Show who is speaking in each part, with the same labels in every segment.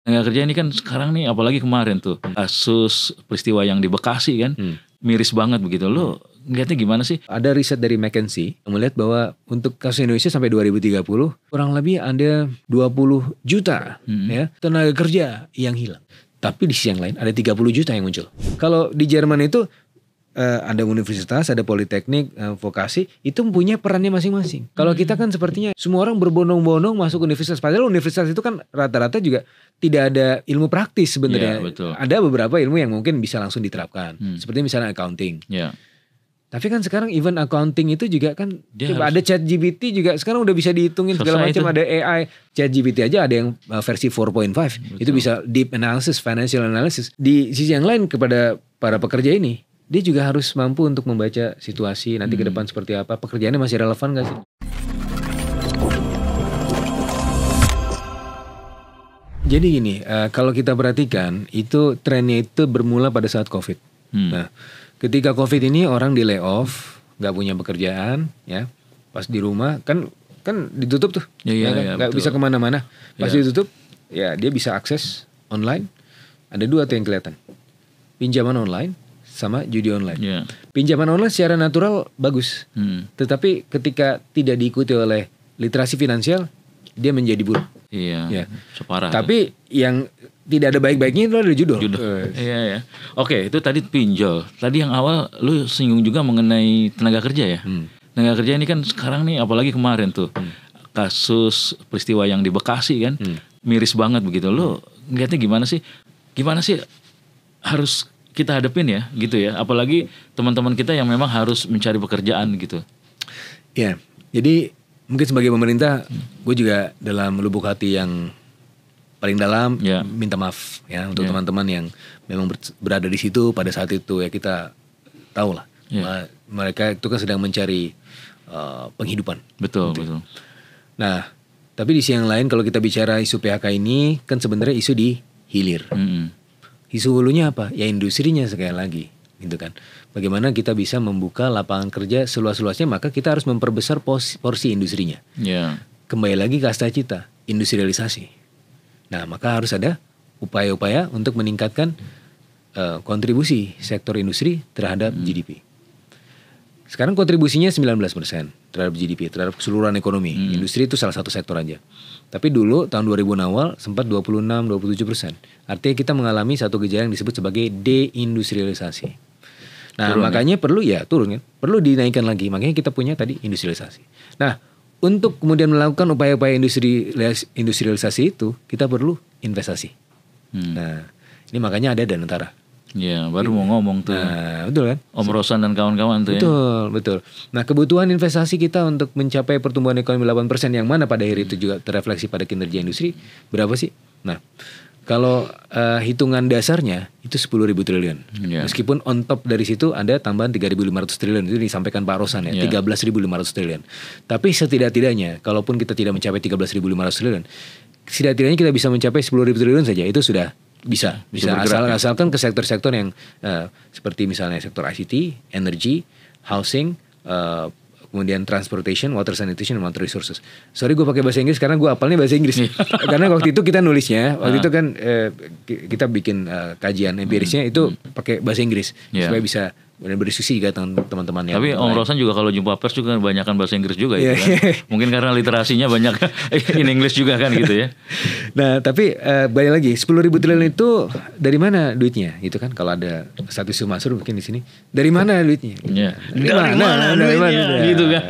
Speaker 1: Tenaga kerja ini kan sekarang nih, apalagi kemarin tuh kasus peristiwa yang di Bekasi kan, miris banget begitu. Lo ngeliatnya gimana sih?
Speaker 2: Ada riset dari McKinsey yang melihat bahwa untuk kasus Indonesia sampai 2030 kurang lebih ada 20 juta ya tenaga kerja yang hilang. Tapi di sisi yang lain ada 30 juta yang muncul. Kalau di Jerman itu ada universitas, ada politeknik, vokasi, itu punya perannya masing-masing. Kalau kita kan sepertinya semua orang berbondong-bondong masuk universitas. Padahal universitas itu kan rata-rata juga tidak ada ilmu praktis sebenarnya.
Speaker 1: Iya, betul.
Speaker 2: Ada beberapa ilmu yang mungkin bisa langsung diterapkan. Seperti misalnya accounting.
Speaker 1: Ya.
Speaker 2: Tapi kan sekarang even accounting itu juga kan
Speaker 1: Dia
Speaker 2: coba ada ChatGPT juga sekarang udah bisa dihitungin segala
Speaker 1: Selesai
Speaker 2: macam,
Speaker 1: itu.
Speaker 2: ada AI. ChatGPT aja ada yang versi 4.5. Itu bisa deep analysis, financial analysis. Di sisi yang lain kepada para pekerja ini, dia juga harus mampu untuk membaca situasi nanti ke depan seperti apa, pekerjaannya masih relevan gak sih? Jadi gini, kalau kita perhatikan itu trennya itu bermula pada saat COVID. Nah, ketika COVID ini orang di layoff, nggak punya pekerjaan, ya, pas di rumah kan ditutup tuh, nggak bisa kemana-mana. Pas ditutup, ya dia bisa akses online. Ada dua tuh yang kelihatan, pinjaman online sama judi online.
Speaker 1: Yeah.
Speaker 2: Pinjaman online secara natural bagus, tetapi ketika tidak diikuti oleh literasi finansial, dia menjadi buruk.
Speaker 1: Iya.
Speaker 2: Ya.
Speaker 1: Separah.
Speaker 2: Tapi yang tidak ada baik-baiknya itu ada judul.
Speaker 1: Iya ya. Oke, itu tadi pinjol. Tadi yang awal lu singgung juga mengenai tenaga kerja ya. Tenaga kerja ini kan sekarang nih, apalagi kemarin tuh kasus peristiwa yang di Bekasi kan, miris banget begitu. Lu ngeliatnya gimana sih? Gimana sih harus kita hadapin ya, gitu ya. Apalagi teman-teman kita yang memang harus mencari pekerjaan gitu.
Speaker 2: Ya, jadi mungkin sebagai pemerintah, gue juga dalam lubuk hati yang paling dalam minta maaf ya untuk teman-teman yang memang berada di situ pada saat itu ya. Kita tahu lah mereka itu kan sedang mencari penghidupan.
Speaker 1: Betul,
Speaker 2: gitu.
Speaker 1: betul.
Speaker 2: Nah, tapi di sisi yang lain kalau kita bicara isu PHK ini kan sebenarnya isu di hilir. Isu hulunya apa? Ya industrinya sekali lagi, gitu kan. Bagaimana kita bisa membuka lapangan kerja seluas-luasnya, maka kita harus memperbesar porsi industrinya. Kembali lagi ke kasta cita, industrialisasi. Nah, maka harus ada upaya-upaya untuk meningkatkan kontribusi sektor industri terhadap GDP. Sekarang kontribusinya 19% terhadap GDP, terhadap keseluruhan ekonomi. Industri itu salah satu sektor aja. Tapi dulu tahun 2000 awal sempat 26-27%. Artinya kita mengalami satu gejala yang disebut sebagai deindustrialisasi. Nah, turun, makanya perlu turun kan. Perlu dinaikkan lagi. Makanya kita punya tadi industrialisasi. Nah, untuk kemudian melakukan upaya-upaya industrialisasi itu, kita perlu investasi. Nah, ini makanya ada Danantara.
Speaker 1: Ya, baru mau ngomong tuh.
Speaker 2: Nah, betul kan?
Speaker 1: Om Rosan dan kawan-kawan tuh
Speaker 2: betul. Nah, kebutuhan investasi kita untuk mencapai pertumbuhan ekonomi 8% yang mana pada akhir itu juga terrefleksi pada kinerja industri, berapa sih? Nah, kalau hitungan dasarnya itu 10.000 triliun. Meskipun on top dari situ ada tambahan 3.500 triliun. Itu disampaikan Pak Rosan ya, 13.500 triliun. Tapi setidak-tidaknya, kalaupun kita tidak mencapai 13.500 triliun, setidak-tidaknya kita bisa mencapai 10.000 triliun saja. Itu sudah bisa asalkan ke sektor-sektor yang seperti misalnya sektor ICT, energy, housing, kemudian transportation, water sanitation, and water resources. Sorry gue pakai bahasa Inggris karena gue hafalnya bahasa Inggris. Karena waktu itu kita nulisnya, waktu itu kan kita bikin kajian empirisnya itu pakai bahasa Inggris supaya bisa berdiskusi juga teman-teman yang
Speaker 1: tapi Om Rosan juga kalau jumpa pers juga banyakkan bahasa Inggris juga gitu kan. Mungkin karena literasinya banyak in English juga kan gitu ya.
Speaker 2: Nah, tapi balik lagi 10.000 triliun itu dari mana duitnya gitu kan. Kalau ada satu isu masuk mungkin di sini dari mana duitnya gitu.
Speaker 1: Dari mana gitu kan.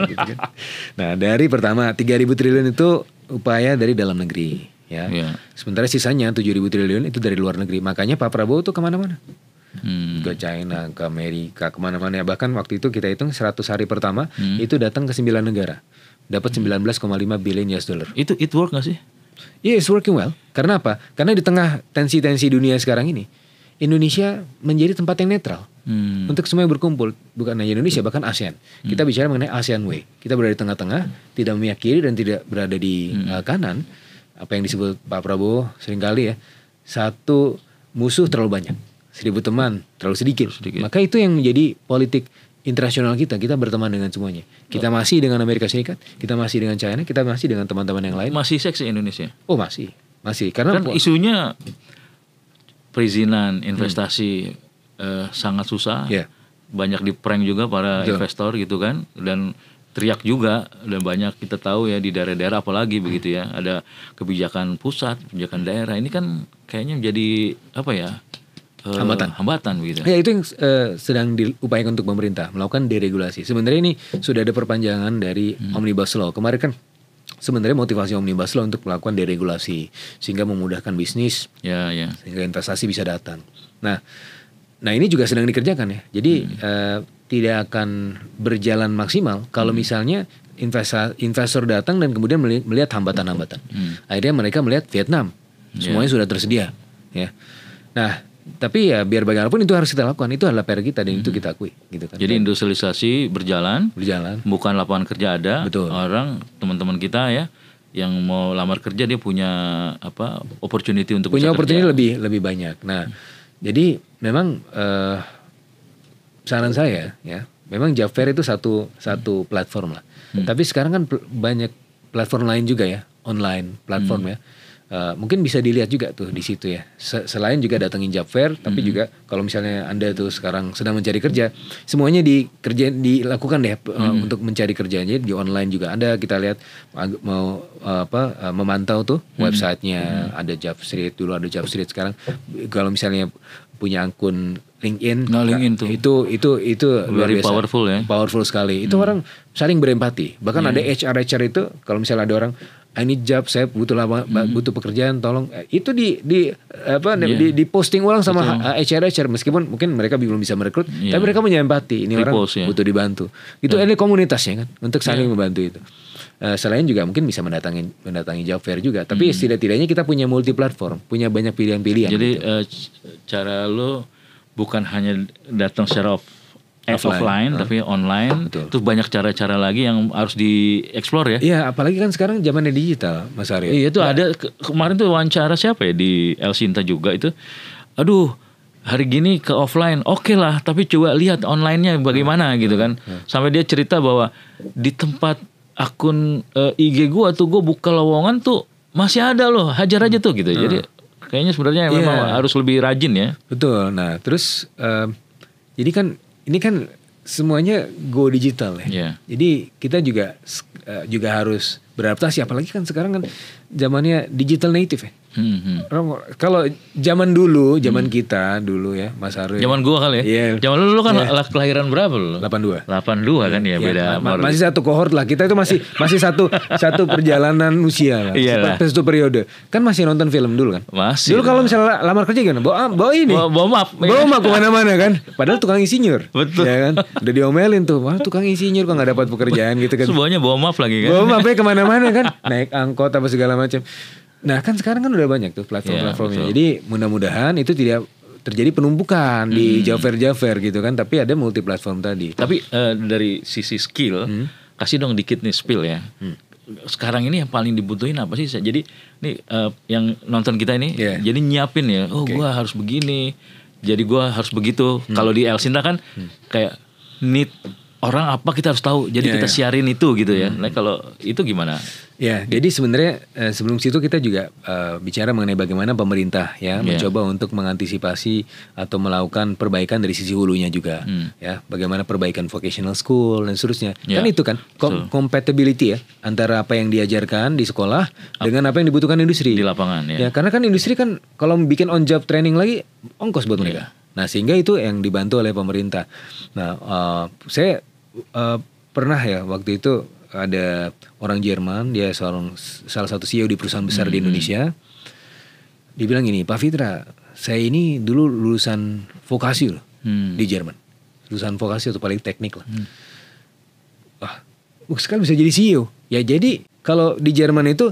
Speaker 2: Nah, dari pertama 3.000 triliun itu upaya dari dalam negeri ya. Sementara sisanya 7.000 triliun itu dari luar negeri. Makanya Pak Prabowo tuh kemana-mana. Ke China, ke Amerika, kemana-mana ya. Bahkan waktu itu kita hitung 100 hari pertama itu datang ke 9 negara, dapat 19,5 billion US dollar.
Speaker 1: It work gak sih?
Speaker 2: Yeah, it's working well. Karena apa? Karena di tengah tensi-tensi dunia sekarang ini, Indonesia menjadi tempat yang netral untuk semuanya berkumpul. Bukan hanya Indonesia, bahkan ASEAN. Kita bicara mengenai ASEAN Way. Kita berada di tengah-tengah, tidak memihak kiri dan tidak berada di kanan. Apa yang disebut Pak Prabowo seringkali ya, satu musuh terlalu banyak, 1.000 teman terlalu sedikit. Maka itu yang menjadi politik internasional kita. Kita berteman dengan semuanya. Kita masih dengan Amerika Serikat, kita masih dengan China, kita masih dengan teman-teman yang lain.
Speaker 1: Masih seksi Indonesia?
Speaker 2: Oh masih. Karena
Speaker 1: kan isunya perizinan investasi sangat susah. Banyak di prank juga para investor gitu kan, dan teriak juga, dan banyak kita tahu ya di daerah-daerah apalagi begitu ya, ada kebijakan pusat, kebijakan daerah, ini kan kayaknya menjadi apa ya, hambatan begitu.
Speaker 2: Ya, itu yang sedang diupayakan untuk pemerintah melakukan deregulasi. Sebenarnya ini sudah ada perpanjangan dari Omnibus Law kemarin kan. Sebenarnya motivasi Omnibus Law untuk melakukan deregulasi sehingga memudahkan bisnis, sehingga investasi bisa datang. Nah ini juga sedang dikerjakan ya. Jadi tidak akan berjalan maksimal kalau misalnya investor datang dan kemudian melihat hambatan-hambatan. Akhirnya mereka melihat Vietnam, semuanya sudah tersedia. Ya. Nah, tapi ya biar bagaimanapun itu harus kita lakukan. Itu adalah PR kita dan itu kita akui. Gitu kan.
Speaker 1: Jadi industrialisasi berjalan, bukan lapangan kerja ada.
Speaker 2: Betul.
Speaker 1: Orang teman-teman kita ya, yang mau lamar kerja dia punya opportunity untuk
Speaker 2: punya
Speaker 1: bisa
Speaker 2: opportunity lebih banyak. Nah, jadi memang saran saya ya, memang Job Fair itu satu platform lah. Tapi sekarang kan banyak platform lain juga ya, online platform ya. Mungkin bisa dilihat juga tuh di situ ya. Selain juga datengin Job Fair, tapi juga kalau misalnya Anda tuh sekarang sedang mencari kerja, semuanya dilakukan deh untuk mencari kerjanya di online juga. Ada kita lihat mau memantau tuh websitenya, ada Jobstreet, dulu ada Jobstreet, sekarang kalau misalnya punya akun LinkedIn, tuh. itu luar biasa, powerful sekali. Itu orang saling berempati. Bahkan ada HR itu kalau misalnya ada orang, I need job, saya butuh pekerjaan, tolong. Itu di posting ulang sama HR, meskipun mungkin mereka belum bisa merekrut, tapi mereka punya empati. Ini orang butuh dibantu. Itu ada komunitasnya kan untuk saling membantu itu. Selain juga mungkin bisa mendatangi Job Fair juga. Tapi setidaknya kita punya multi platform, punya banyak pilihan-pilihan.
Speaker 1: Jadi cara lo bukan hanya datang secara offline tapi online.
Speaker 2: Betul.
Speaker 1: Terus banyak cara-cara lagi yang harus dieksplor ya.
Speaker 2: Iya, apalagi kan sekarang zamannya digital, Mas Aryo.
Speaker 1: Iya, itu ada kemarin tuh wawancara siapa ya di El Sinta juga itu. Aduh, hari gini ke offline, oke lah, tapi coba lihat online-nya bagaimana gitu kan. Sampai dia cerita bahwa di tempat akun IG gua tuh gua buka lowongan tuh masih ada loh, hajar aja tuh gitu. Jadi kayaknya sebenarnya memang harus lebih rajin ya.
Speaker 2: Betul. Nah, terus jadi kan ini kan semuanya go digital ya. Jadi kita juga harus beradaptasi, apalagi kan sekarang kan zamannya digital native ya. Kalau zaman kita dulu ya, Mas Aryo.
Speaker 1: Zaman gua kali ya. Zaman lu kan kelahiran berapa lu?
Speaker 2: 82
Speaker 1: kan ya, beda.
Speaker 2: Masih satu kohort lah. Kita itu masih satu perjalanan usia lah. Satu periode. Kan masih nonton film dulu kan?
Speaker 1: Masih.
Speaker 2: Dulu kalau misalnya lamar kerja gimana? Bawa ini. Bawa map kemana-mana kan? Padahal tukang insinyur.
Speaker 1: Betul.
Speaker 2: Ya kan? Udah diomelin tuh. Wah, tukang insinyur kok gak dapat pekerjaan gitu kan.
Speaker 1: Semuanya bawa map lagi kan?
Speaker 2: Bawa mapnya kemana-mana kan? Naik angkot apa segala macam. Nah kan sekarang kan udah banyak tuh platform-platformnya. Jadi mudah-mudahan itu tidak terjadi penumpukan di Job Fair gitu kan. Tapi ada multi platform tadi.
Speaker 1: Tapi dari sisi skill, kasih dong dikit nih spill ya. Sekarang ini yang paling dibutuhin apa sih? Jadi nih yang nonton kita ini, jadi nyiapin ya. Oh gua harus begini, jadi gua harus begitu. Kalau di El Sinta kan kayak need orang apa kita harus tahu. Jadi kita siarin itu gitu ya. Nah kalau itu gimana?
Speaker 2: Ya, jadi sebenarnya sebelum situ kita juga bicara mengenai bagaimana pemerintah ya mencoba untuk mengantisipasi atau melakukan perbaikan dari sisi hulunya juga, ya, bagaimana perbaikan vocational school dan seterusnya. Kan itu kan compatibility ya antara apa yang diajarkan di sekolah dengan apa yang dibutuhkan industri
Speaker 1: di lapangan ya.
Speaker 2: Ya, karena kan industri kan kalau bikin on job training lagi ongkos buat mereka. Nah, sehingga itu yang dibantu oleh pemerintah. Nah, saya pernah ya waktu itu ada orang Jerman, dia salah satu CEO di perusahaan besar di Indonesia. Dia bilang gini, Pak Fitra, saya ini dulu lulusan vokasi loh di Jerman, lulusan vokasi atau paling teknik lah. Wah, sekarang bisa jadi CEO. Ya jadi kalau di Jerman itu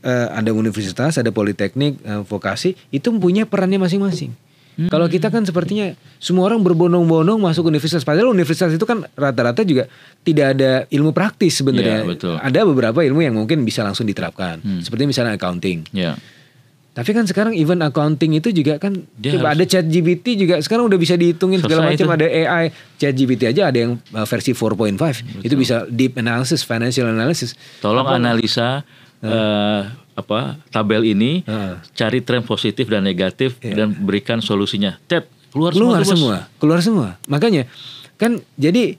Speaker 2: ada universitas, ada politeknik, vokasi, itu punya perannya masing-masing. Kalau kita kan sepertinya semua orang berbondong-bondong masuk universitas. Padahal universitas itu kan rata-rata juga tidak ada ilmu praktis sebenarnya. Ada beberapa ilmu yang mungkin bisa langsung diterapkan. Seperti misalnya accounting. Tapi kan sekarang even accounting itu juga kan ada ChatGPT juga sekarang udah bisa dihitungin segala macam. Ada AI, ChatGPT aja ada yang versi 4.5. Itu bisa deep analysis, financial analysis.
Speaker 1: Tolong analisa tabel ini, cari tren positif dan negatif dan berikan solusinya. Keluar
Speaker 2: semua. Makanya kan jadi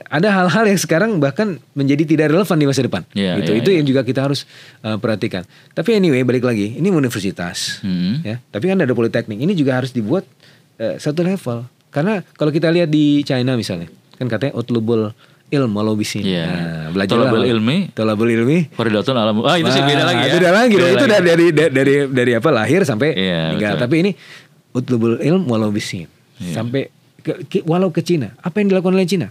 Speaker 2: ada hal-hal yang sekarang bahkan menjadi tidak relevan di masa depan. Itu yang juga kita harus perhatikan. Tapi anyway, balik lagi, ini universitas, ya. Tapi kan ada politeknik. Ini juga harus dibuat satu level. Karena kalau kita lihat di China misalnya, kan katanya utlubul ilm walau bisin. Belajar tolabul ilmi.
Speaker 1: Faridatun alam. Itu sih beda lagi ya.
Speaker 2: Beda lagi. Itu dari lahir sampai meninggal. Tapi ini utlubul ilm walau bisin. Sampai walau ke Cina. Apa yang dilakukan oleh Cina?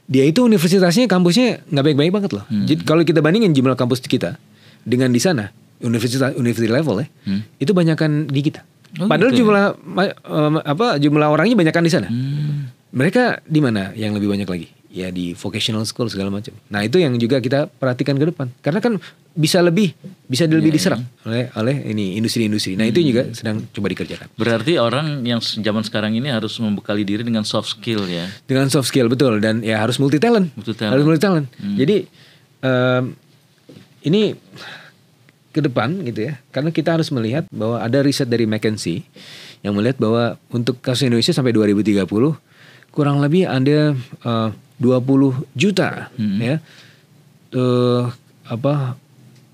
Speaker 2: Dia itu universitasnya, kampusnya nggak baik-baik banget loh. Jadi kalau kita bandingin jumlah kampus kita dengan di sana, universitas level ya, itu banyakan di kita. Padahal gitu jumlah orangnya banyakan di sana. Mereka di mana yang lebih banyak lagi? Ya di vocational school segala macam. Nah itu yang juga kita perhatikan ke depan. Karena kan bisa lebih diserap oleh ini industri-industri. Nah itu juga sedang coba dikerjakan.
Speaker 1: Berarti orang yang zaman sekarang ini harus membekali diri dengan soft skill ya.
Speaker 2: Dengan soft skill, betul. Dan ya harus multi talent. Harus multi talent. Jadi ini ke depan gitu ya. Karena kita harus melihat bahwa ada riset dari McKinsey yang melihat bahwa untuk kasus Indonesia sampai 2030 kurang lebih ada 20 juta ya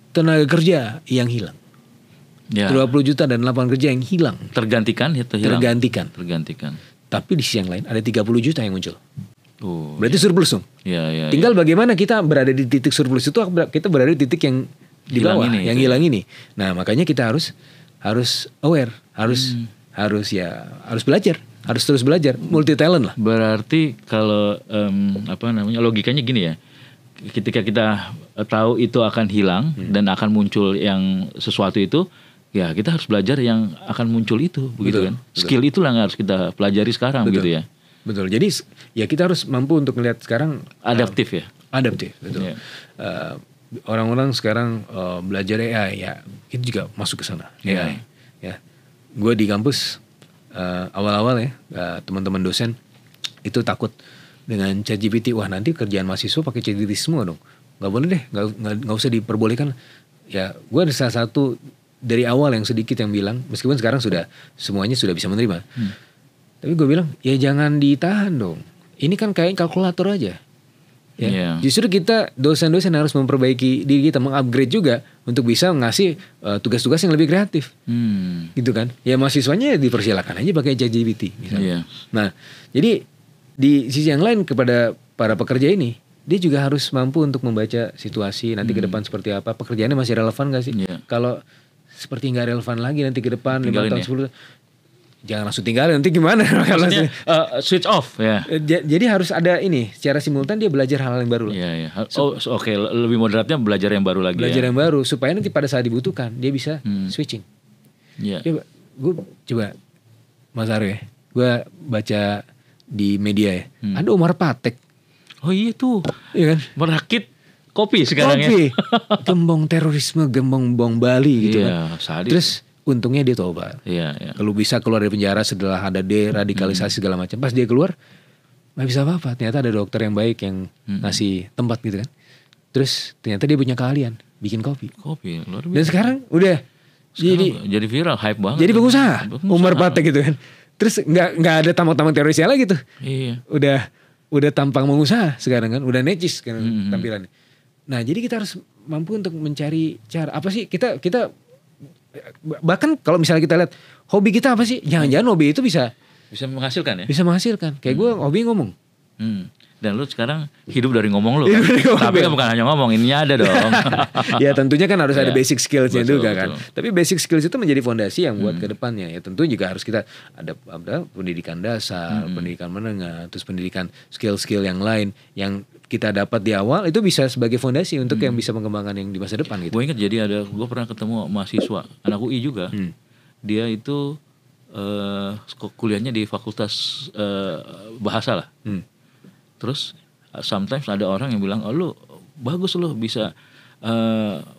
Speaker 2: tenaga kerja yang hilang. 20 juta dan lapangan kerja yang hilang.
Speaker 1: Tergantikan. Tapi
Speaker 2: di sisi yang lain ada 30 juta yang muncul. Berarti surplus dong. Tinggal bagaimana kita berada di titik surplus itu, kita berada di titik yang di bawah, yang hilang ini. Nah, makanya kita harus aware, harus belajar. Harus terus belajar, multi talent lah.
Speaker 1: Berarti kalau logikanya gini ya. Ketika kita tahu itu akan hilang dan akan muncul yang sesuatu itu, ya kita harus belajar yang akan muncul itu, begitu kan? Skill itulah yang harus kita pelajari sekarang, begitu ya.
Speaker 2: Betul. Jadi ya kita harus mampu untuk melihat sekarang
Speaker 1: adaptif ya.
Speaker 2: Adaptif, betul. Orang-orang sekarang belajar AI ya, itu juga masuk ke sana. AI. Ya. Gue di kampus awal-awal ya, teman-teman dosen itu takut dengan ChatGPT. Wah, nanti kerjaan mahasiswa pakai ChatGPT semua dong. Gak boleh deh, gak usah diperbolehkan. Ya, gue ada salah satu dari awal yang sedikit yang bilang, meskipun sekarang semuanya sudah bisa menerima. Tapi gue bilang, ya jangan ditahan dong. Ini kan kayak kalkulator aja. Ya. Justru kita dosen-dosen harus memperbaiki diri kita, mengupgrade juga untuk bisa ngasih tugas-tugas yang lebih kreatif, gitu kan? Ya mahasiswanya dipersilakan aja pakai ChatGPT misalnya. Nah, jadi di sisi yang lain kepada para pekerja ini, dia juga harus mampu untuk membaca situasi nanti ke depan seperti apa, pekerjaannya masih relevan gak sih? Kalau seperti nggak relevan lagi nanti ke depan 5 tahun 10 jangan langsung tinggalin, nanti gimana?
Speaker 1: Maksudnya switch off ya.
Speaker 2: Jadi harus ada ini secara simultan dia belajar hal yang baru.
Speaker 1: Oke, lebih moderatnya belajar yang baru lagi.
Speaker 2: Belajar yang baru supaya nanti pada saat dibutuhkan dia bisa switching. Coba Mas Aryo ya, gue baca di media ya, ada Umar Patek.
Speaker 1: Oh iya tuh,
Speaker 2: iya kan?
Speaker 1: merakit kopi sekarang ya.
Speaker 2: Gembong terorisme, gembong bom Bali gitu kan. Sadis. Terus untungnya dia tobat. Kalau bisa keluar dari penjara setelah ada deradikalisasi segala macam. Pas dia keluar, nggak bisa apa-apa. Ternyata ada dokter yang baik yang ngasih tempat gitu kan. Terus ternyata dia punya keahlian bikin kopi.
Speaker 1: Luar biasa.
Speaker 2: Dan sekarang udah
Speaker 1: jadi viral, hype banget.
Speaker 2: Jadi pengusaha. Umar Patek gitu kan. Terus nggak ada tampang-tampang terorisnya lagi tuh. Udah tampang pengusaha sekarang kan. Udah necis kan tampilannya. Nah jadi kita harus mampu untuk mencari cara apa sih kita bahkan kalau misalnya kita lihat hobi kita apa sih, jangan-jangan hobi itu bisa
Speaker 1: menghasilkan ya.
Speaker 2: Bisa menghasilkan. Kayak gue hobi ngomong.
Speaker 1: Dan lu sekarang hidup dari ngomong lu kan? Tapi kan bukan hanya ngomong, ininya ada dong.
Speaker 2: Ya tentunya kan harus ada basic skillsnya juga kan. Tapi basic skills itu menjadi fondasi yang buat ke depannya. Ya tentu juga harus kita ada pendidikan dasar, pendidikan menengah, terus pendidikan skill-skill yang lain yang kita dapat di awal itu bisa sebagai fondasi untuk yang bisa mengembangkan yang di masa depan gitu.
Speaker 1: Gue ingat gue pernah ketemu mahasiswa anak UI juga. Dia itu kuliahnya di fakultas bahasa lah. Terus sometimes ada orang yang bilang, oh lu bagus lu bisa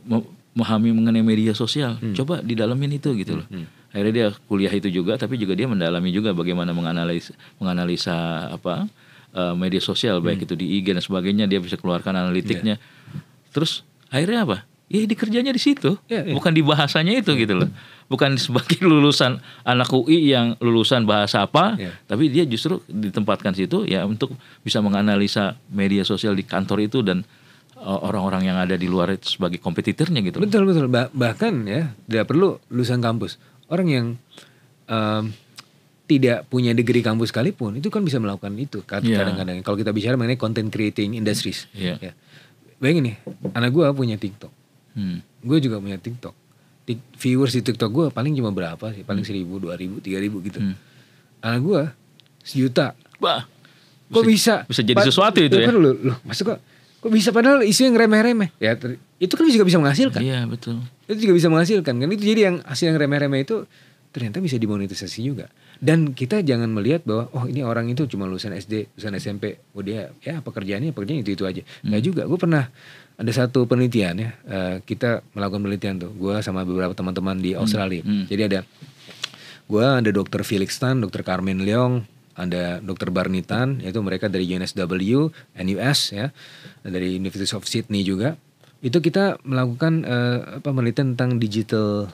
Speaker 1: memahami mengenai media sosial. Coba didalamin itu gitu loh. Akhirnya dia kuliah itu juga, tapi juga dia mendalami juga bagaimana menganalisa media sosial, baik itu di IG dan sebagainya. Dia bisa keluarkan analitiknya. Terus akhirnya apa? Ya dikerjanya di situ, bukan di bahasanya itu gitu loh. Bukan sebagai lulusan anak UI yang lulusan bahasa apa, tapi dia justru ditempatkan situ ya untuk bisa menganalisa media sosial di kantor itu dan orang-orang yang ada di luar itu sebagai kompetitornya gitu.
Speaker 2: Betul. Bahkan ya tidak perlu lulusan kampus. Orang yang tidak punya degree kampus sekalipun itu kan bisa melakukan itu kadang-kadang. Kalau kita bicara mengenai content creating industries, ya. Bayangin nih, anak gue punya TikTok, gue juga punya TikTok. Viewers di TikTok gue paling cuma berapa sih? Paling 1.000, 2.000, 3.000 gitu. Anak gue 1 juta.
Speaker 1: Wah,
Speaker 2: kok bisa
Speaker 1: jadi sesuatu itu ya?
Speaker 2: Loh, maksud kok bisa padahal isu yang remeh-remeh? Ya itu kan juga bisa menghasilkan.
Speaker 1: Iya betul.
Speaker 2: Itu juga bisa menghasilkan kan. Itu jadi yang hasil yang remeh-remeh itu ternyata bisa dimonetisasi juga. Dan kita jangan melihat bahwa ini orang itu cuma lulusan SD, lulusan SMP, dia ya pekerjaannya itu aja. Nggak juga. Gue pernah ada satu penelitian ya, kita melakukan penelitian tuh, gue sama beberapa teman-teman di Australia. Jadi ada Dr. Felix Tan, Dr. Carmen Leong, ada Dr. Barney Tan, yaitu mereka dari UNSW, NUS ya, dari University of Sydney juga. Itu kita melakukan penelitian tentang digital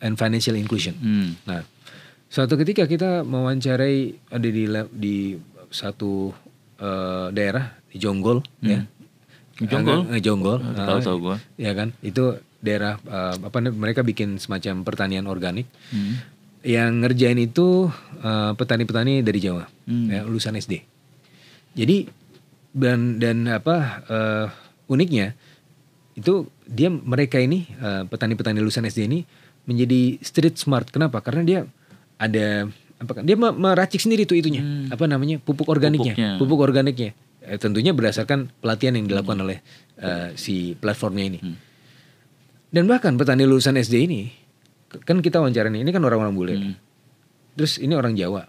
Speaker 2: and financial inclusion. Nah, suatu ketika kita mewawancarai ada di satu daerah di Jonggol ya. Jonggol.
Speaker 1: Tahu gue.
Speaker 2: Ya kan? Itu daerah mereka bikin semacam pertanian organik. Yang ngerjain itu petani-petani dari Jawa, ya, lulusan SD. Jadi dan uniknya itu mereka ini petani-petani lulusan SD ini menjadi street smart. Kenapa? Karena dia dia meracik sendiri tuh itunya, pupuk organiknya. Tentunya berdasarkan pelatihan yang dilakukan oleh si platformnya ini. Dan bahkan petani lulusan SD ini, kan kita wawancara ini kan orang-orang bule. Terus ini orang Jawa.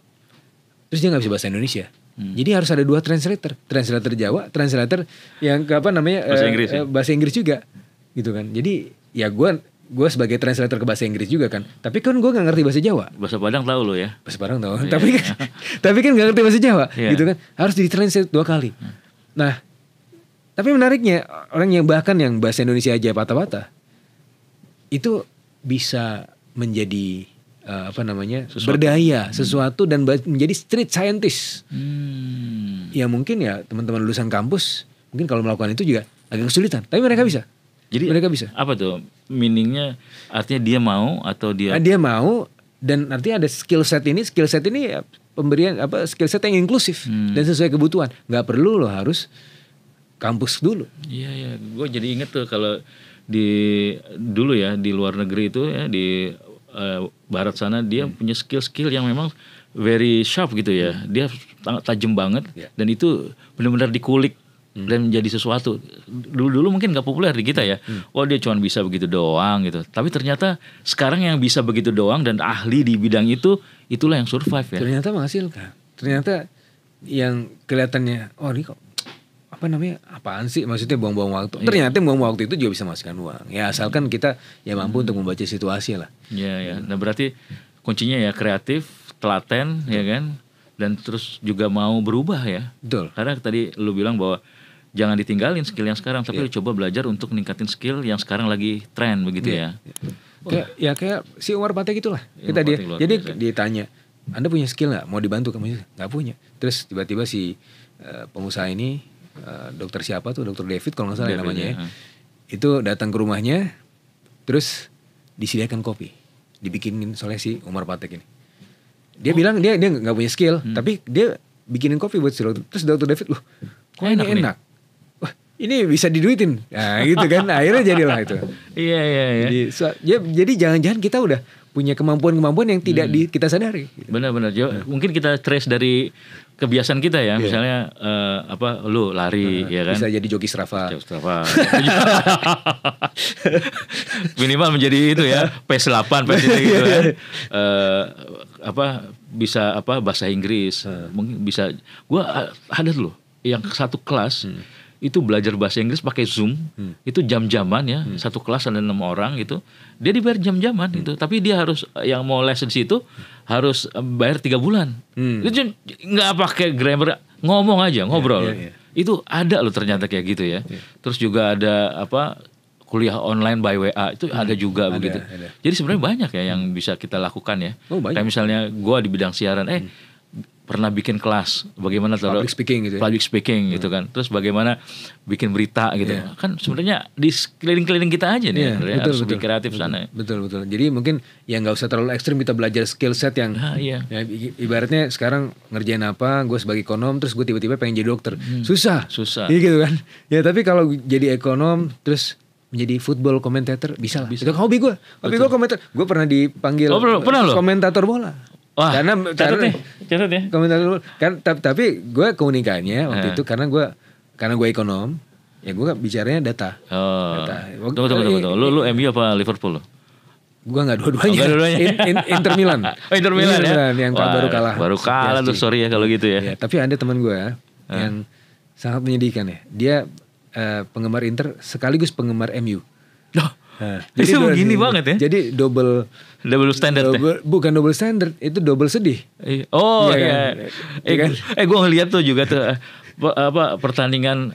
Speaker 2: Terus dia nggak bisa bahasa Indonesia. Jadi harus ada 2 translator Jawa, translator yang
Speaker 1: bahasa Inggris,
Speaker 2: bahasa Inggris juga, gitu kan. Jadi ya gue sebagai translator ke bahasa Inggris juga kan. Tapi kan gue nggak ngerti bahasa Jawa.
Speaker 1: Bahasa Padang tahu lo ya.
Speaker 2: Bahasa Padang tahu. Tapi kan nggak ngerti bahasa Jawa, gitu kan. Harus ditranslate 2 kali. Nah, tapi menariknya orang yang bahkan yang bahasa Indonesia aja patah-patah itu bisa menjadi berdaya sesuatu dan menjadi street scientist. Ya mungkin ya teman-teman lulusan kampus mungkin kalau melakukan itu juga agak kesulitan, tapi mereka bisa.
Speaker 1: Jadi
Speaker 2: mereka bisa.
Speaker 1: Apa tuh meaningnya? Artinya dia mau atau dia?
Speaker 2: Dia mau, dan artinya ada skill set ini ya, pemberian skill set yang inklusif dan sesuai kebutuhan. Nggak perlu lo harus kampus dulu.
Speaker 1: Iya, gue jadi inget tuh kalau dulu ya di luar negeri itu ya di barat sana dia punya skill yang memang very sharp gitu ya. Dia tajam banget dan itu benar-benar dikulik dan menjadi sesuatu. Dulu mungkin gak populer di kita ya. Dia cuma bisa begitu doang gitu. Tapi ternyata sekarang yang bisa begitu doang dan ahli di bidang itu, itulah yang survive ya.
Speaker 2: Ternyata menghasilkan. Ternyata yang kelihatannya ini kok apaan sih, maksudnya buang-buang waktu. Ternyata buang-buang waktu itu juga bisa menghasilkan uang. Ya asalkan kita ya mampu untuk membaca situasi lah.
Speaker 1: Iya. Nah berarti kuncinya ya kreatif, telaten, ya kan, dan terus juga mau berubah ya.
Speaker 2: Betul.
Speaker 1: Karena tadi lu bilang bahwa jangan ditinggalin skill yang sekarang, tapi lu coba belajar untuk ningkatin skill yang sekarang lagi tren begitu ya.
Speaker 2: Kayak si Umar Patek itulah. Jadi ditanya, Anda punya skill nggak? Mau dibantu? Kamu nggak punya. Terus tiba-tiba si pengusaha ini, dokter siapa tuh, dokter David kalau nggak salah namanya ya. Itu datang ke rumahnya, terus disediakan kopi, dibikinin oleh si Umar Patek ini. Dia bilang dia nggak punya skill, tapi dia bikinin kopi buat si dokter. Terus dokter David, loh, kok ini enak? Wah, ini bisa diduitin. Nah gitu kan, akhirnya jadilah itu.
Speaker 1: Iya.
Speaker 2: Jadi jangan-jangan kita udah punya kemampuan-kemampuan yang tidak kita sadari.
Speaker 1: Benar-benar. Mungkin kita trace dari kebiasaan kita ya. Misalnya lu lari ya kan.
Speaker 2: Bisa jadi joki Strava.
Speaker 1: Minimal menjadi itu ya, PS8 gitu kan. Bisa bahasa Inggris. Mungkin bisa. Gua ada loh yang satu kelas itu belajar bahasa Inggris pakai Zoom. Itu jam-jaman ya. Satu kelas ada 6 orang gitu. Dia dibayar jam-jaman gitu. Tapi dia harus, yang mau les di situ harus bayar 3 bulan. Itu nggak pakai grammar, ngomong aja, ngobrol. Itu ada loh ternyata kayak gitu ya. Terus juga ada kuliah online by WA itu ada juga begitu. Jadi sebenarnya banyak ya yang bisa kita lakukan ya. Kayak misalnya gue di bidang siaran, pernah bikin kelas bagaimana
Speaker 2: public speaking gitu.
Speaker 1: Public speaking gitu kan. Terus bagaimana bikin berita gitu. Kan sebenarnya di keliling-keliling kita aja nih. Harus lebih kreatif sana.
Speaker 2: Betul. Jadi mungkin ya nggak usah terlalu ekstrim kita belajar skill set yang ya, ibaratnya sekarang ngerjain apa, gue sebagai ekonom terus gue tiba-tiba pengen jadi dokter. Susah. Gitu kan. Ya tapi kalau jadi ekonom terus menjadi football commentator bisa lah. Itu hobi gue. Hobi gue komentator. Gue pernah dipanggil komentator bola.
Speaker 1: Wah, catat ya.
Speaker 2: Komentator kan, tapi gue keunikannya waktu itu karena gue ekonom, ya gue bicaranya data.
Speaker 1: Tunggu. Lu MU apa Liverpool?
Speaker 2: Gue nggak dua-duanya. Inter Milan.
Speaker 1: Inter Milan ya.
Speaker 2: Yang baru kalah.
Speaker 1: Baru kalah tuh, sorry ya kalau gitu ya.
Speaker 2: Tapi ada teman gue yang sangat menyedihkan ya. Dia penggemar Inter sekaligus penggemar MU.
Speaker 1: Jadi begini banget ya.
Speaker 2: Jadi double
Speaker 1: standard.
Speaker 2: Bukan double standard, itu double sedih.
Speaker 1: Oh iya. Kan? Gue ngeliat tuh juga tuh pertandingan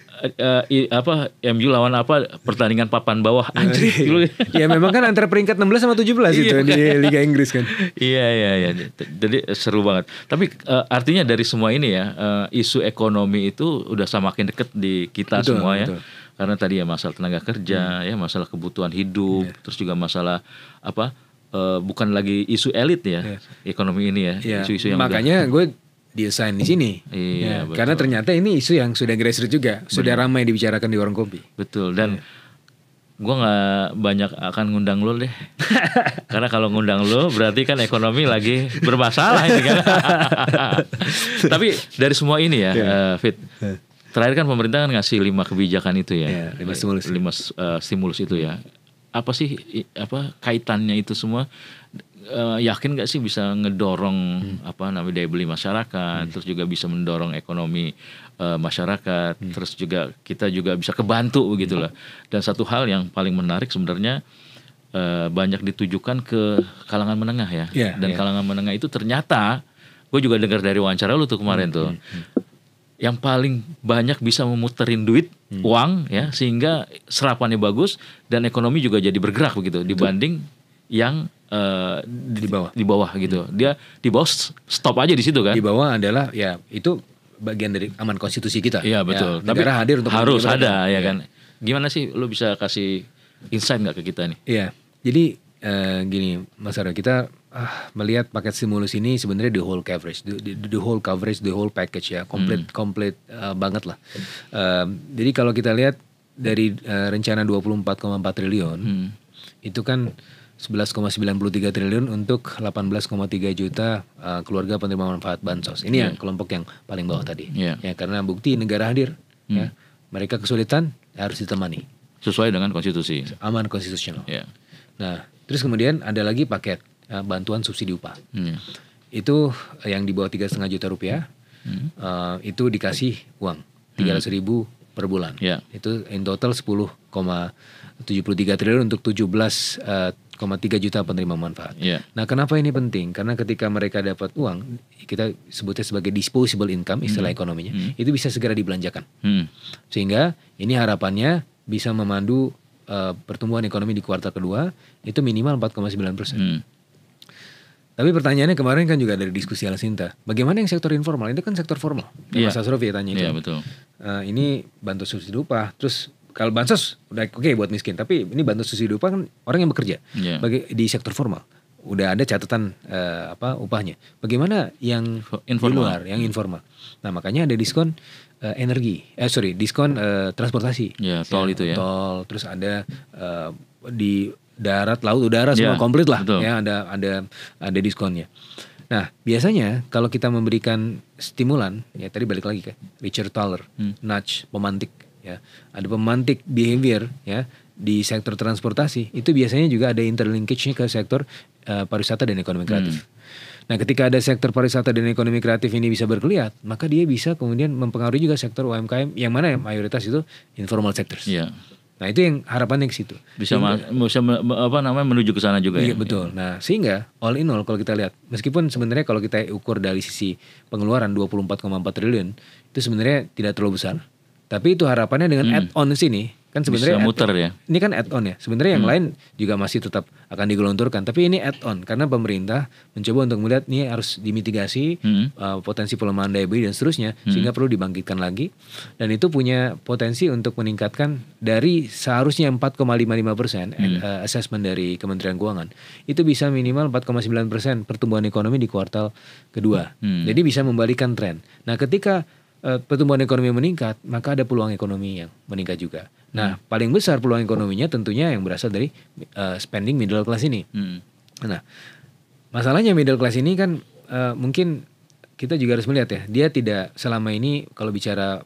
Speaker 1: MU lawan pertandingan papan bawah. Anjir.
Speaker 2: Ya memang kan antara peringkat 16 sama 17 itu di Liga Inggris kan.
Speaker 1: Iya. Jadi seru banget. Tapi artinya dari semua ini ya, isu ekonomi itu udah semakin deket di kita semua ya. Karena tadi ya masalah tenaga kerja, ya masalah kebutuhan hidup, terus juga masalah bukan lagi isu elit ya, ekonomi ini ya, isu-isu yang
Speaker 2: makanya gue di-assign di sini. Karena ternyata ini isu yang sudah grassroots juga, sudah ramai dibicarakan di warung kopi.
Speaker 1: Betul, dan gue nggak banyak akan ngundang lo deh, karena kalau ngundang lo berarti kan ekonomi lagi bermasalah ini kan. Tapi dari semua ini ya, Fit. Terakhir kan pemerintah kan ngasih 5 kebijakan itu ya, 5 stimulus itu ya. Apa sih kaitannya itu semua? Yakin nggak sih bisa ngedorong daya beli masyarakat, terus juga bisa mendorong ekonomi masyarakat, terus juga kita juga bisa kebantu begitu lah. Dan satu hal yang paling menarik sebenarnya banyak ditujukan ke kalangan menengah ya. Dan kalangan menengah itu ternyata gue juga dengar dari wawancara lu tuh kemarin tuh. Yang paling banyak bisa memuterin duit, uang ya, sehingga serapannya bagus dan ekonomi juga jadi bergerak begitu dibanding yang di bawah gitu. Dia di bawah stop aja di situ kan.
Speaker 2: Di bawah adalah ya itu bagian dari aman konstitusi kita.
Speaker 1: Iya betul.
Speaker 2: Ya, negara hadir untuk
Speaker 1: harus ada ya kan. Gimana sih lu bisa kasih insight nggak ke kita nih?
Speaker 2: Iya. Jadi gini Mas Ara, kita melihat paket stimulus ini sebenarnya the whole coverage, the whole package ya, komplit banget lah. Jadi kalau kita lihat dari rencana 24,4 triliun itu kan 11,93 triliun untuk 18,3 juta keluarga penerima manfaat bansos. Ini yang kelompok yang paling bawah tadi. Ya karena bukti negara hadir, ya mereka kesulitan harus ditemani.
Speaker 1: Sesuai dengan konstitusi.
Speaker 2: Aman konstitusional. Nah terus kemudian ada lagi paket bantuan subsidi upah. Itu yang di bawah 3,5 juta rupiah, itu dikasih uang 300.000 per bulan. Itu in total 10,73 triliun untuk 17,3 juta penerima manfaat. Nah kenapa ini penting? Karena ketika mereka dapat uang, kita sebutnya sebagai disposable income, istilah ekonominya, itu bisa segera dibelanjakan. Sehingga ini harapannya bisa memandu pertumbuhan ekonomi di kuartal kedua itu minimal 4,9%. Tapi pertanyaannya kemarin kan juga dari diskusi Ala Sinta, bagaimana yang sektor informal? Itu kan sektor formal. Mas Asrofi tanya itu.
Speaker 1: Iya betul.
Speaker 2: Ini bantuan subsidi upah, terus kalau bansos udah oke buat miskin, tapi ini bantuan subsidi upah kan orang yang bekerja di sektor formal. Udah ada catatan upahnya. Bagaimana yang informal? Di luar, yang informal? Nah makanya ada diskon diskon transportasi.
Speaker 1: Tol itu ya.
Speaker 2: Tol, terus ada di darat, laut, udara semua komplit lah. Betul. Ya ada diskonnya. Nah biasanya kalau kita memberikan stimulan, ya tadi balik lagi ke Richard Thaler, nudge, pemantik, ya ada pemantik behavior ya di sektor transportasi itu biasanya juga ada interlinkage-nya ke sektor pariwisata dan ekonomi kreatif. Nah ketika ada sektor pariwisata dan ekonomi kreatif ini bisa bergeliat, maka dia bisa kemudian mempengaruhi juga sektor UMKM yang mana mayoritas itu informal sectors. Nah itu yang harapannya ke situ.
Speaker 1: Bisa menuju ke sana juga.
Speaker 2: Iya betul. Nah sehingga all in all kalau kita lihat, meskipun sebenarnya kalau kita ukur dari sisi pengeluaran 24,4 triliun itu sebenarnya tidak terlalu besar. Tapi itu harapannya dengan add-on sini kan sebenarnya
Speaker 1: bisa muter ya.
Speaker 2: Ini kan add-on ya. Sebenarnya yang lain juga masih tetap akan digelontorkan, tapi ini add-on karena pemerintah mencoba untuk melihat ini harus dimitigasi potensi pelemahan daya beli dan seterusnya sehingga perlu dibangkitkan lagi, dan itu punya potensi untuk meningkatkan dari seharusnya 4,55% assessment dari Kementerian Keuangan itu bisa minimal 4,9% pertumbuhan ekonomi di kuartal kedua. Jadi bisa membalikan tren. Nah, ketika pertumbuhan ekonomi meningkat, maka ada peluang ekonomi yang meningkat juga. Nah, paling besar peluang ekonominya tentunya yang berasal dari spending middle class ini. Nah, masalahnya middle class ini kan mungkin kita juga harus melihat ya, dia tidak selama ini kalau bicara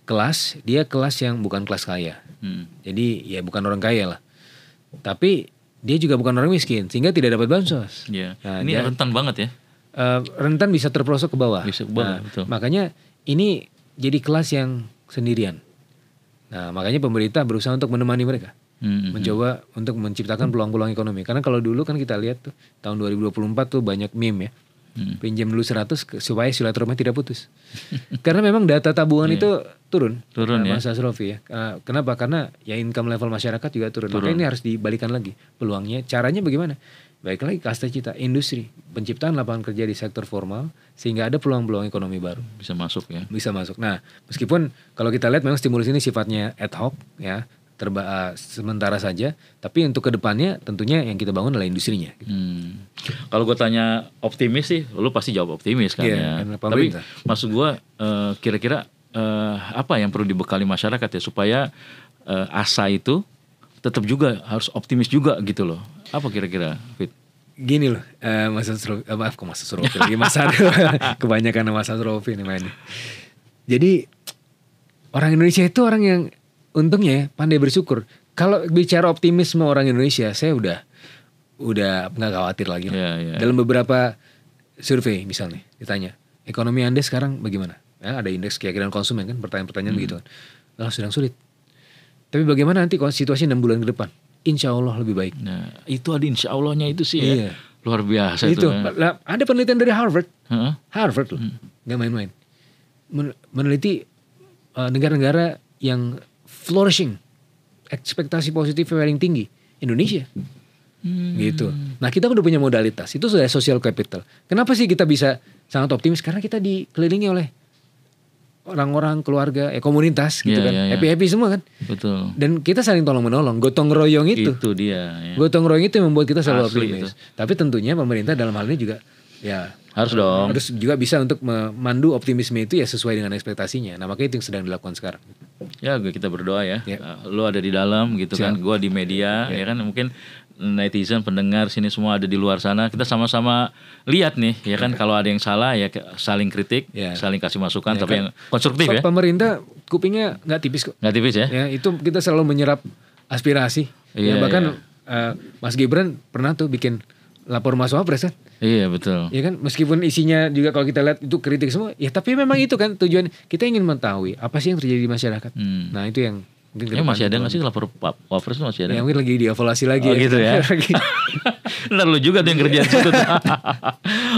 Speaker 2: kelas, dia kelas yang bukan kelas kaya. Jadi ya bukan orang kaya lah. Tapi dia juga bukan orang miskin, sehingga tidak dapat bansos.
Speaker 1: Nah, ini rentan banget ya.
Speaker 2: Rentan bisa terpelosok ke bawah.
Speaker 1: Bisa ke bawah, betul.
Speaker 2: Makanya ini jadi kelas yang sendirian. Nah, makanya pemerintah berusaha untuk menemani mereka. Mencoba untuk menciptakan peluang-peluang ekonomi. Karena kalau dulu kan kita lihat tuh tahun 2024 tuh banyak meme ya. Pinjam dulu 100 supaya silaturahmi tidak putus. Karena memang data tabungan itu turun ya. Mas Asrofi ya. Kenapa? Karena ya income level masyarakat juga turun. Maka ini harus dibalikan lagi peluangnya. Caranya bagaimana? Baik lagi kasta cita, industri, penciptaan lapangan kerja di sektor formal sehingga ada peluang-peluang ekonomi baru.
Speaker 1: Bisa masuk ya.
Speaker 2: Bisa masuk. Nah, meskipun kalau kita lihat memang stimulus ini sifatnya ad hoc ya, sementara saja, tapi untuk kedepannya tentunya yang kita bangun adalah industrinya. Gitu.
Speaker 1: Kalau gue tanya optimis sih, lu pasti jawab optimis kan ya. Tapi maksud gue kira-kira apa yang perlu dibekali masyarakat ya supaya asa itu tetap juga harus optimis juga gitu loh. Apa kira-kira, Fit?
Speaker 2: Gini loh, Mas Asrofi, maaf kok Mas Asrofi lagi, Mas kebanyakan Mas Asrofi nih mainnya. Jadi orang Indonesia itu orang yang untungnya ya, pandai bersyukur. Kalau bicara optimisme orang Indonesia, saya udah nggak khawatir lagi. Dalam beberapa survei misalnya ditanya, ekonomi Anda sekarang bagaimana? Ya, ada indeks keyakinan konsumen kan, pertanyaan-pertanyaan begitu kan. Sedang sulit. Tapi bagaimana nanti situasi 6 bulan ke depan? Insya Allah lebih baik.
Speaker 1: Nah, itu ada insya Allahnya itu sih ya. Luar biasa
Speaker 2: itu.
Speaker 1: Ya.
Speaker 2: Ada penelitian dari Harvard. Harvard loh. Gak main-main. Meneliti negara-negara yang flourishing. Ekspektasi positif yang paling tinggi. Indonesia. Gitu. Nah, kita udah punya modalitas. Itu sudah social capital. Kenapa sih kita bisa sangat optimis? Karena kita dikelilingi oleh orang-orang, keluarga, komunitas gitu kan. Happy-happy semua kan.
Speaker 1: Betul.
Speaker 2: Dan kita saling tolong-menolong, gotong royong itu.
Speaker 1: Itu dia. Ya.
Speaker 2: Gotong royong itu yang membuat kita selalu optimis. Tapi tentunya pemerintah dalam hal ini juga ya
Speaker 1: harus dong.
Speaker 2: Harus juga bisa untuk memandu optimisme itu ya sesuai dengan ekspektasinya. Nah, makanya itu yang sedang dilakukan sekarang.
Speaker 1: Ya, kita berdoa ya. Lu ada di dalam gitu kan, gua di media ya kan, mungkin netizen, pendengar sini semua ada di luar sana. Kita sama-sama lihat nih ya kan, kalau ada yang salah ya saling kritik, saling kasih masukan tapi kan, yang konstruktif ya.
Speaker 2: Pemerintah kupingnya nggak tipis kok.
Speaker 1: Nggak tipis ya.
Speaker 2: Ya, itu kita selalu menyerap aspirasi. Bahkan Mas Gibran pernah tuh bikin lapor Mas Wapres kan.
Speaker 1: Iya betul.
Speaker 2: Ya kan, meskipun isinya juga kalau kita lihat itu kritik semua, ya tapi memang itu kan tujuan kita ingin mengetahui apa sih yang terjadi di masyarakat. Nah, itu yang
Speaker 1: mungkin masih ada nggak sih lapor Wapres masih ada?
Speaker 2: Ya mungkin lagi dievaluasi lagi.
Speaker 1: Gitu ya. Ntar lu juga tuh yang kerja di situ.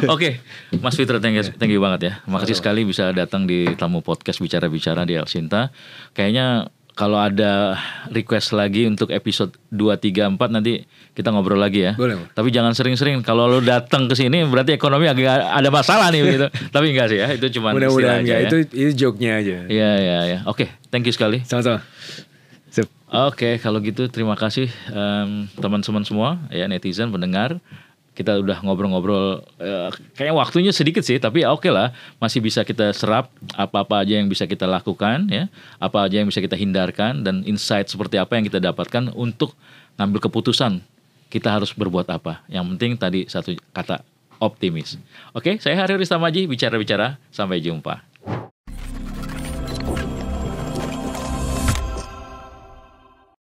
Speaker 1: Oke, Mas Fitra, thank you banget ya. Makasih sekali bisa datang di tamu podcast bicara-bicara di El Sinta. Kayaknya kalau ada request lagi untuk episode 2, 3, 4 nanti kita ngobrol lagi ya.
Speaker 2: Boleh.
Speaker 1: Tapi jangan sering-sering. Kalau lu datang ke sini berarti ekonomi agak ada masalah nih gitu. Tapi enggak sih ya, itu cuma istilah aja ya.
Speaker 2: Itu joke-nya aja.
Speaker 1: Iya. Oke, thank you sekali.
Speaker 2: Sama-sama.
Speaker 1: Oke, kalau gitu terima kasih teman-teman semua ya, netizen, pendengar. Kita udah ngobrol-ngobrol kayaknya waktunya sedikit sih, tapi oke lah, masih bisa kita serap apa-apa aja yang bisa kita lakukan ya, apa aja yang bisa kita hindarkan, dan insight seperti apa yang kita dapatkan untuk ngambil keputusan kita harus berbuat apa. Yang penting tadi satu kata, optimis. Oke, saya Hari Ristamaji, bicara-bicara, sampai jumpa.